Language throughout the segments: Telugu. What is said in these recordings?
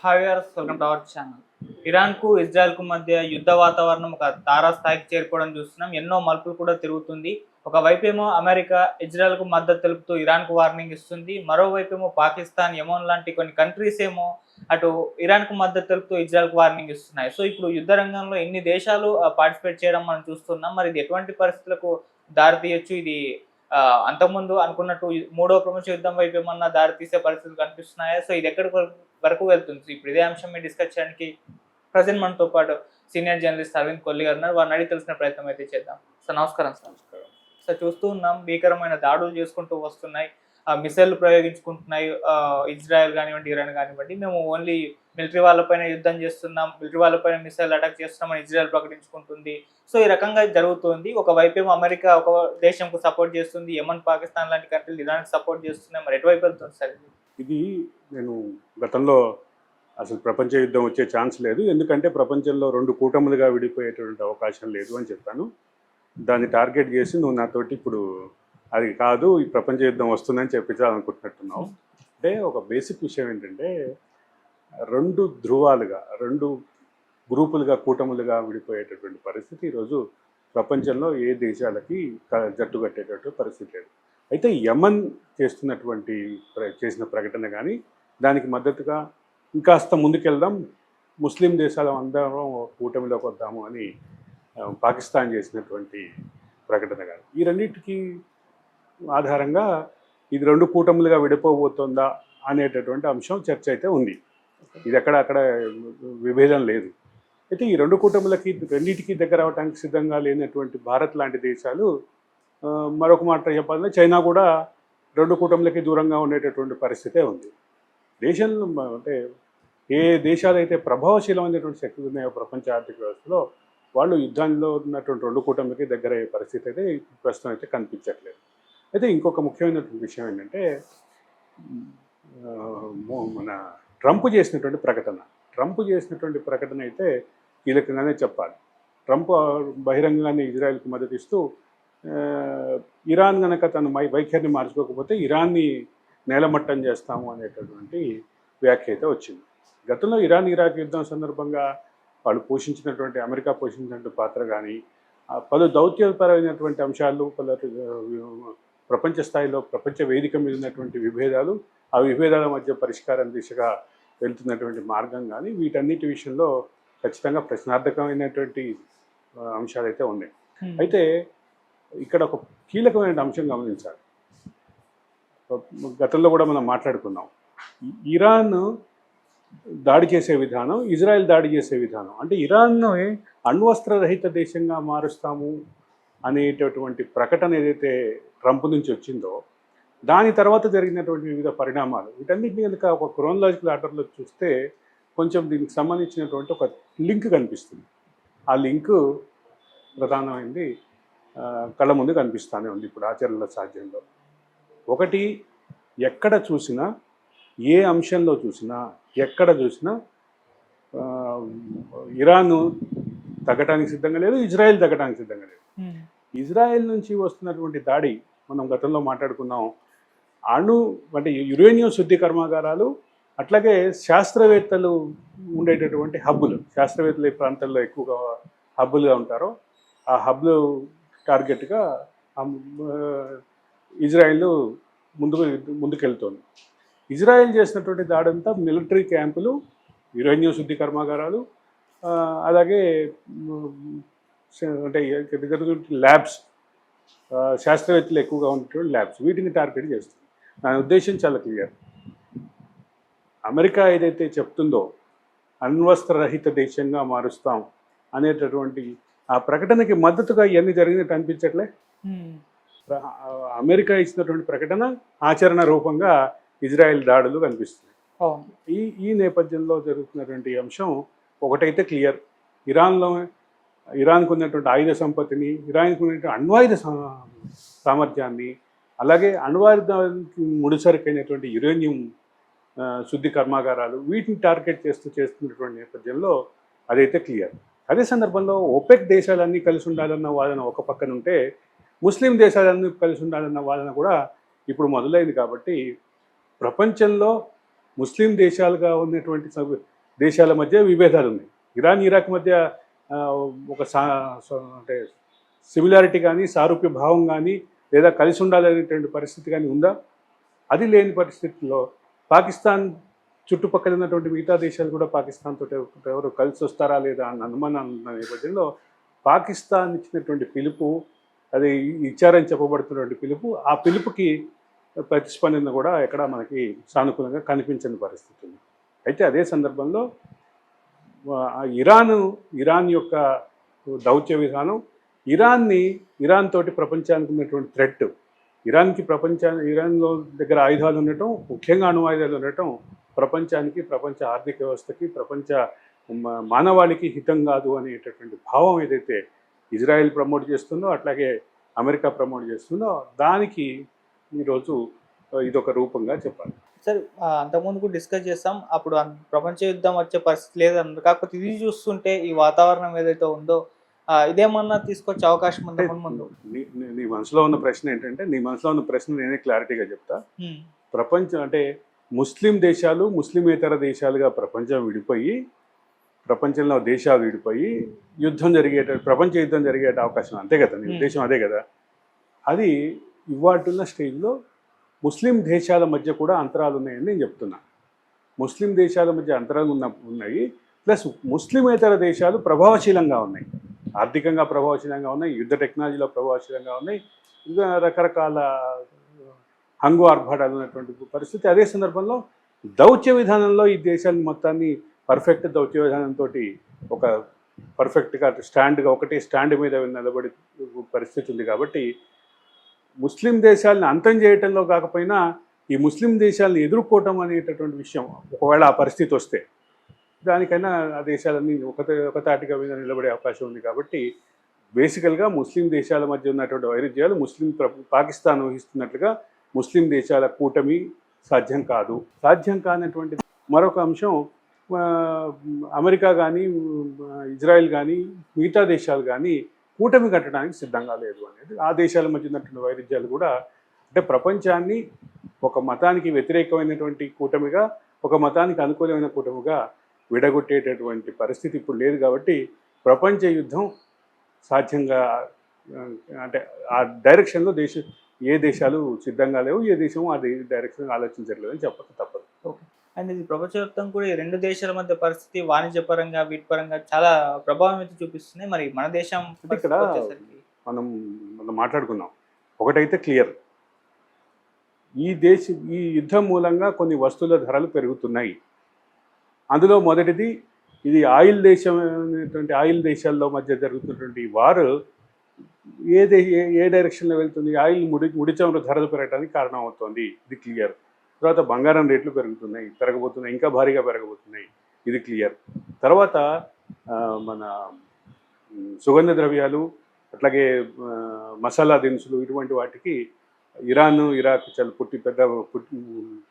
హాయర్స్ వెల్కమ్ టు అవర్ ఛానల్. ఇరాన్కు ఇజ్రాయెల్కు మధ్య యుద్ధ వాతావరణం ఒక తారాస్థాయికి చేరుకోవడం చూస్తున్నాం. ఎన్నో మలుపులు కూడా తిరుగుతుంది. ఒకవైపేమో అమెరికా ఇజ్రాయెల్కు మద్దతు తెలుపుతూ ఇరాన్కు వార్నింగ్ ఇస్తుంది. మరోవైపేమో పాకిస్తాన్, యెమెన్ లాంటి కొన్ని కంట్రీస్ ఏమో అటు ఇరాన్కు మద్దతు తెలుపుతూ ఇజ్రాయెల్కు వార్నింగ్ ఇస్తున్నాయి. సో ఇప్పుడు యుద్ధ రంగంలో ఎన్ని దేశాలు పార్టిసిపేట్ చేయడం మనం చూస్తున్నాం. మరి ఇది ఎటువంటి పరిస్థితులకు దారి తీయొచ్చు? ఇది అంతకుముందు అనుకున్నట్టు మూడో ప్రపంచ యుద్ధం వైపు ఏమన్నా దారి తీసే పరిస్థితులు కనిపిస్తున్నాయా? సో ఇది ఎక్కడి వరకు వెళ్తుంది? ఇప్పుడు ఇదే అంశం మీద డిస్కస్ చేయడానికి ప్రజెంట్ మనతో పాటు సీనియర్ జర్నలిస్ట్ అరవింద్ కొల్లి గారు ఉన్నారు. వారిని అడిగి తెలిసిన ప్రయత్నం అయితే చేద్దాం. సార్ నమస్కారం. సార్ సార్ చూస్తూ ఉన్నాం, భీకరమైన దాడులు చేసుకుంటూ వస్తున్నాయి, మిసైల్ ప్రయోగించుకుంటున్నాయి ఇజ్రాయెల్ కానివ్వండి, ఇరాన్ కానివ్వండి. మేము ఓన్లీ మిలిటరీ వాళ్ళపైన యుద్ధం చేస్తున్నాం, మిలిటరీ వాళ్ళపైన మిసైల్ అటాక్ చేస్తున్నామని ఇజ్రాయెల్ ప్రకటించుకుంటుంది. సో ఈ రకంగా జరుగుతుంది. ఒకవైపేమో అమెరికా ఒక దేశంకు సపోర్ట్ చేస్తుంది, యెమెన్, పాకిస్తాన్ లాంటి కంట్రీలు ఇరాన్కి సపోర్ట్ చేస్తున్నాయి. మరి ఎటువైపు వెళ్తుంది సార్ ఇది? నేను గతంలో అసలు ప్రపంచ యుద్ధం వచ్చే ఛాన్స్ లేదు, ఎందుకంటే ప్రపంచంలో రెండు కూటములుగా విడిపోయేటువంటి అవకాశం లేదు అని చెప్పాను. దాన్ని టార్గెట్ చేసి నువ్వు నాతోటి ఇప్పుడు అది కాదు, ఈ ప్రపంచ యుద్ధం వస్తుందని చెప్పించాలనుకుంటున్నట్టున్నావు. అంటే ఒక బేసిక్ విషయం ఏంటంటే, రెండు ధ్రువాలుగా, రెండు గ్రూపులుగా, కూటములుగా విడిపోయేటటువంటి పరిస్థితి ఈరోజు ప్రపంచంలో ఏ దేశాలకి జట్టు కట్టేటట్టు పరిస్థితి లేదు. అయితే యెమెన్ చేసిన ప్రకటన కానీ, దానికి మద్దతుగా ఇంకాస్త ముందుకెళ్దాం, ముస్లిం దేశాల అందరం కూటమిలోకి వద్దాము అని పాకిస్తాన్ చేసినటువంటి ప్రకటన కానీ, ఈ రెండింటికి ఆధారంగా ఇది రెండు కూటములుగా విడిపోబోతుందా అనేటటువంటి అంశం చర్చ అయితే ఉంది. ఇది అక్కడ విభేదం లేదు. అయితే ఈ రెండు కూటములకి రెండింటికి దగ్గర అవడానికి సిద్ధంగా లేనటువంటి భారత్ లాంటి దేశాలు, మరొక మాట చెప్పాలంటే చైనా కూడా రెండు కూటములకి దూరంగా ఉండేటటువంటి పరిస్థితే ఉంది. దేశంలో అంటే ఏ దేశాలు అయితే ప్రభావశీలమైనటువంటి శక్తులు ఉన్నాయో ప్రపంచ ఆర్థిక వ్యవస్థలో, వాళ్ళు యుద్ధంలో ఉన్నటువంటి రెండు కూటములకి దగ్గర అయ్యే పరిస్థితి అయితే ప్రస్తుతం అయితే కనిపించట్లేదు. అయితే ఇంకొక ముఖ్యమైనటువంటి విషయం ఏంటంటే, మన ట్రంప్ చేసినటువంటి ప్రకటన అయితే కీలకంగానే చెప్పాలి. ట్రంప్ బహిరంగంగానే ఇజ్రాయెల్కి మద్దతు ఇస్తూ, ఇరాన్ కనుక తన వైఖరిని మార్చుకోకపోతే ఇరాన్ని నేలమట్టం చేస్తాము అనేటటువంటి వ్యాఖ్య అయితే వచ్చింది. గతంలో ఇరాన్ ఇరాక్ యుద్ధం సందర్భంగా వాళ్ళు అమెరికా పోషించినటువంటి పాత్ర కానీ, పలు దౌత్యపరమైనటువంటి అంశాలు, ప్రపంచ స్థాయిలో ప్రపంచ వేదిక మీద ఉన్నటువంటి విభేదాలు, ఆ విభేదాల మధ్య పరిష్కారం దిశగా వెళ్తున్నటువంటి మార్గం కానీ, వీటన్నిటి విషయంలో ఖచ్చితంగా ప్రశ్నార్థకమైనటువంటి అంశాలు అయితే ఉన్నాయి. అయితే ఇక్కడ ఒక కీలకమైన అంశం గమనించాలి. గతంలో కూడా మనం మాట్లాడుకున్నాం, ఇరాన్ దాడి చేసే విధానం, ఇజ్రాయెల్ దాడి చేసే విధానం, అంటే ఇరాన్ను అణ్వస్త్రరహిత దేశంగా మారుస్తాము అనేటటువంటి ప్రకటన ఏదైతే ట్రంప్ నుంచి వచ్చిందో, దాని తర్వాత జరిగినటువంటి వివిధ పరిణామాలు, వీటన్నిటిని కనుక ఒక క్రోనలాజికల్ ఆర్డర్లో చూస్తే కొంచెం దీనికి సంబంధించినటువంటి ఒక లింక్ కనిపిస్తుంది. ఆ లింకు ప్రధానమైంది కళ్ళ ముందు కనిపిస్తూనే ఉంది ఇప్పుడు ఆచరణలో సాధ్యంలో. ఒకటి, ఎక్కడ చూసినా, ఏ అంశంలో చూసినా, ఎక్కడ చూసినా ఇరాన్ తగ్గటానికి సిద్ధంగా లేదు, ఇజ్రాయెల్ తగ్గటానికి సిద్ధంగా లేదు. ఇజ్రాయెల్ నుంచి వస్తున్నటువంటి దాడి మనం గతంలో మాట్లాడుకున్నాం. అంటే యురేనియం శుద్ధి కర్మాగారాలు, అట్లాగే శాస్త్రవేత్తలు ఉండేటటువంటి హబ్బులు, శాస్త్రవేత్తలు ఈ ప్రాంతాల్లో ఎక్కువగా హబ్బులుగా ఉంటారో, ఆ హబ్బులు టార్గెట్గా ఇజ్రాయెల్ ముందుకెళ్తోంది. ఇజ్రాయెల్ చేసినటువంటి దాడంతా మిలిటరీ క్యాంపులు, యురేనియం శుద్ధి కర్మాగారాలు, అలాగే అంటే ల్యాబ్స్, శాస్త్రవేత్తలు ఎక్కువగా ఉన్నటువంటి ల్యాబ్స్, వీటిని టార్గెట్ చేస్తుంది. దాని ఉద్దేశం చాలా క్లియర్. అమెరికా ఏదైతే చెప్తుందో అణ్వస్త్రరహిత దేశంగా మారుస్తాం అనేటటువంటి ఆ ప్రకటనకి మద్దతుగా ఇవన్నీ జరిగినట్టు అనిపించట్లే. అమెరికా ఇచ్చినటువంటి ప్రకటన ఆచరణ రూపంగా ఇజ్రాయెల్ దాడులు కనిపిస్తున్నాయి. ఈ నేపథ్యంలో జరుగుతున్నటువంటి అంశం ఒకటైతే క్లియర్, ఇరాన్కు ఉన్నటువంటి ఆయుధ సంపత్తిని, ఇరాన్కు ఉన్నటువంటి అణ్వాయుధ సామర్థ్యాన్ని, అలాగే అణ్వాయుధానికి ముడిసరికైనటువంటి యురేనియం శుద్ధి కర్మాగారాలు, వీటిని టార్గెట్ చేస్తున్నటువంటి నేపథ్యంలో అదైతే క్లియర్. అదే సందర్భంలో ఓపెక్ దేశాలన్నీ కలిసి ఉండాలన్న వాదన ఒక పక్కన ఉంటే, ముస్లిం దేశాలన్నీ కలిసి ఉండాలన్న వాదన కూడా ఇప్పుడు మొదలైంది. కాబట్టి ప్రపంచంలో ముస్లిం దేశాలుగా ఉన్నటువంటి దేశాల మధ్య విభేదాలు ఉన్నాయి. ఇరాన్ ఇరాక్ మధ్య ఒక అంటే సిమిలారిటీ కానీ సారూప్య భావం కానీ లేదా కలిసి ఉండాలనేటువంటి పరిస్థితి కానీ ఉందా? అది లేని పరిస్థితుల్లో పాకిస్తాన్ చుట్టుపక్కల ఉన్నటువంటి మిగతా దేశాలు కూడా పాకిస్తాన్ తోటి ఎవరు కలిసి వస్తారా లేదా అన్న అనుమానాలు ఉన్న నేపథ్యంలో పాకిస్తాన్ ఇచ్చినటువంటి పిలుపు, అది ఇచ్చారని చెప్పబడుతున్నటువంటి పిలుపు, ఆ పిలుపుకి ప్రతిస్పందన కూడా ఎక్కడ మనకి సానుకూలంగా కనిపించని పరిస్థితి ఉంది. అయితే అదే సందర్భంలో ఇరాన్ యొక్క దౌత్య విధానం ఇరాన్ తోటి ప్రపంచానికి ఉన్నటువంటి థ్రెట్, ఇరాన్లో దగ్గర ఆయుధాలు ఉండటం, ముఖ్యంగా అణు ఆయుధాలు ఉండటం ప్రపంచానికి, ప్రపంచ ఆర్థిక వ్యవస్థకి, ప్రపంచ మానవాళికి హితం కాదు అనేటటువంటి భావం ఏదైతే ఇజ్రాయెల్ ప్రమోట్ చేస్తుందో, అట్లాగే అమెరికా ప్రమోట్ చేస్తుందో, దానికి ఈరోజు ఇదొక రూపంగా చెప్పాలి. సార్ అంతకుముందు కూడా డిస్కస్ చేస్తాం, అప్పుడు ప్రపంచ యుద్ధం వచ్చే పరిస్థితి లేదన్నారు. కాకపోతే ఇది చూస్తుంటే ఈ వాతావరణం ఏదైతే ఉందో ఇదేమన్నా తీసుకొచ్చే అవకాశం ఉందా ముందు? నీ మనసులో ఉన్న ప్రశ్న ఏంటంటే, నీ మనసులో ఉన్న ప్రశ్న నేనే క్లారిటీగా చెప్తా. ప్రపంచం అంటే ముస్లిం దేశాలు, ముస్లిమేతర దేశాలుగా ప్రపంచంలో దేశాలు విడిపోయి ప్రపంచ యుద్ధం జరిగే అవకాశం, అంతే కదా నీ ఉద్దేశం? అదే కదా. అది ఇవాళ స్టేజ్లో ముస్లిం దేశాల మధ్య కూడా అంతరాలు ఉన్నాయని నేను చెప్తున్నా. ముస్లిం దేశాల మధ్య అంతరాలు ఉన్నాయి, ప్లస్ ముస్లిమేతర దేశాలు ప్రభావశీలంగా ఉన్నాయి, ఆర్థికంగా ప్రభావశీలంగా ఉన్నాయి, యుద్ధ టెక్నాలజీలో ప్రభావశీలంగా ఉన్నాయి, ఇంకా రకరకాల హంగు ఆర్భాటాలు ఉన్నటువంటి పరిస్థితి. అదే సందర్భంలో దౌత్య విధానంలో ఈ దేశాన్ని మొత్తాన్ని పర్ఫెక్ట్ దౌత్య విధానంతో ఒక పర్ఫెక్ట్గా ఒకటే స్టాండ్ మీద నిలబడి పరిస్థితి ఉంది. కాబట్టి ముస్లిం దేశాలను అంతం చేయటంలో కాకపోయినా ఈ ముస్లిం దేశాలను ఎదుర్కోవటం అనేటటువంటి విషయం, ఒకవేళ ఆ పరిస్థితి వస్తే దానికైనా ఆ దేశాలన్నీ ఒక తాటిగా మీద నిలబడే అవకాశం ఉంది. కాబట్టి బేసికల్గా ముస్లిం దేశాల మధ్య ఉన్నటువంటి వైరుధ్యాలు పాకిస్తాన్ వహిస్తున్నట్లుగా ముస్లిం దేశాల కూటమి సాధ్యం కానటువంటి మరొక అంశం, అమెరికా కానీ, ఇజ్రాయెల్ కానీ, మిగతా దేశాలు కానీ కూటమి కట్టడానికి సిద్ధంగా లేదు అనేది. ఆ దేశాల మధ్య ఉన్నటువంటి వైరుధ్యాలు కూడా, అంటే ప్రపంచాన్ని ఒక మతానికి వ్యతిరేకమైనటువంటి కూటమిగా, ఒక మతానికి అనుకూలమైన కూటమిగా విడగొట్టేటటువంటి పరిస్థితి ఇప్పుడు లేదు. కాబట్టి ప్రపంచ యుద్ధం సాధ్యంగా, అంటే ఆ డైరెక్షన్లో ఏ దేశాలు సిద్ధంగా లేవు, ఏ దేశం అది డైరెక్షన్ ఆలోచించట్లేదు అని చెప్పక తప్పదు. ఓకే. అండ్ ఇది ప్రపంచవ్యాప్తంగా కూడా ఈ రెండు దేశాల మధ్య పరిస్థితి వాణిజ్యపరంగా వీటి పరంగా చాలా ప్రభావం అయితే చూపిస్తుంది. మరి మన దేశం ఇక్కడ మనం మాట్లాడుకున్నాం, ఒకటైతే క్లియర్, ఈ యుద్ధం మూలంగా కొన్ని వస్తువుల ధరలు పెరుగుతున్నాయి. అందులో మొదటిది ఇది ఆయిల్ దేశాల్లో మధ్య జరుగుతున్నటువంటి వారు ఏ డైరెక్షన్లో వెళ్తుంది, ఆయిల్ ముడి చమురు ధరలు పెరగడానికి కారణం అవుతుంది, ఇది క్లియర్. తర్వాత బంగారం రేట్లు పెరగబోతున్నాయి, ఇంకా భారీగా పెరగబోతున్నాయి, ఇది క్లియర్. తర్వాత మన సుగంధ ద్రవ్యాలు, అట్లాగే మసాలా దినుసులు, ఇటువంటి వాటికి ఇరాక్ చాలా పెద్ద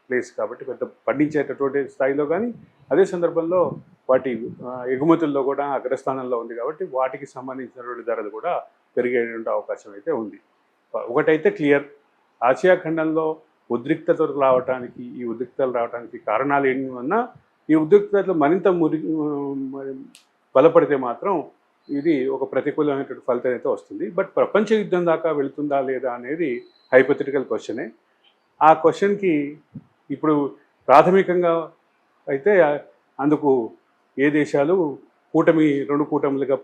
ప్లేస్ కాబట్టి పెద్ద పండించేటటువంటి స్థాయిలో, కానీ అదే సందర్భంలో వాటి ఎగుమతుల్లో కూడా అగ్రస్థానంలో ఉంది. కాబట్టి వాటికి సంబంధించినటువంటి ధరలు కూడా పెరిగేటువంటి అవకాశం అయితే ఉంది. ఒకటైతే క్లియర్, ఆసియా ఖండంలో ఈ ఉద్రిక్తతలు రావడానికి కారణాలు ఏమన్నా, ఈ ఉద్రిక్తతలు మరింత బలపడితే మాత్రం ఇది ఒక ప్రతికూలమైనటువంటి ఫలితం అయితే వస్తుంది. బట్ ప్రపంచ యుద్ధం దాకా వెళుతుందా లేదా అనేది హైపోథెటికల్ క్వశ్చనే. ఆ క్వశ్చన్కి ఇప్పుడు ప్రాథమికంగా అయితే అందుకు ఏ దేశాలు రెండు కూటమిలుగా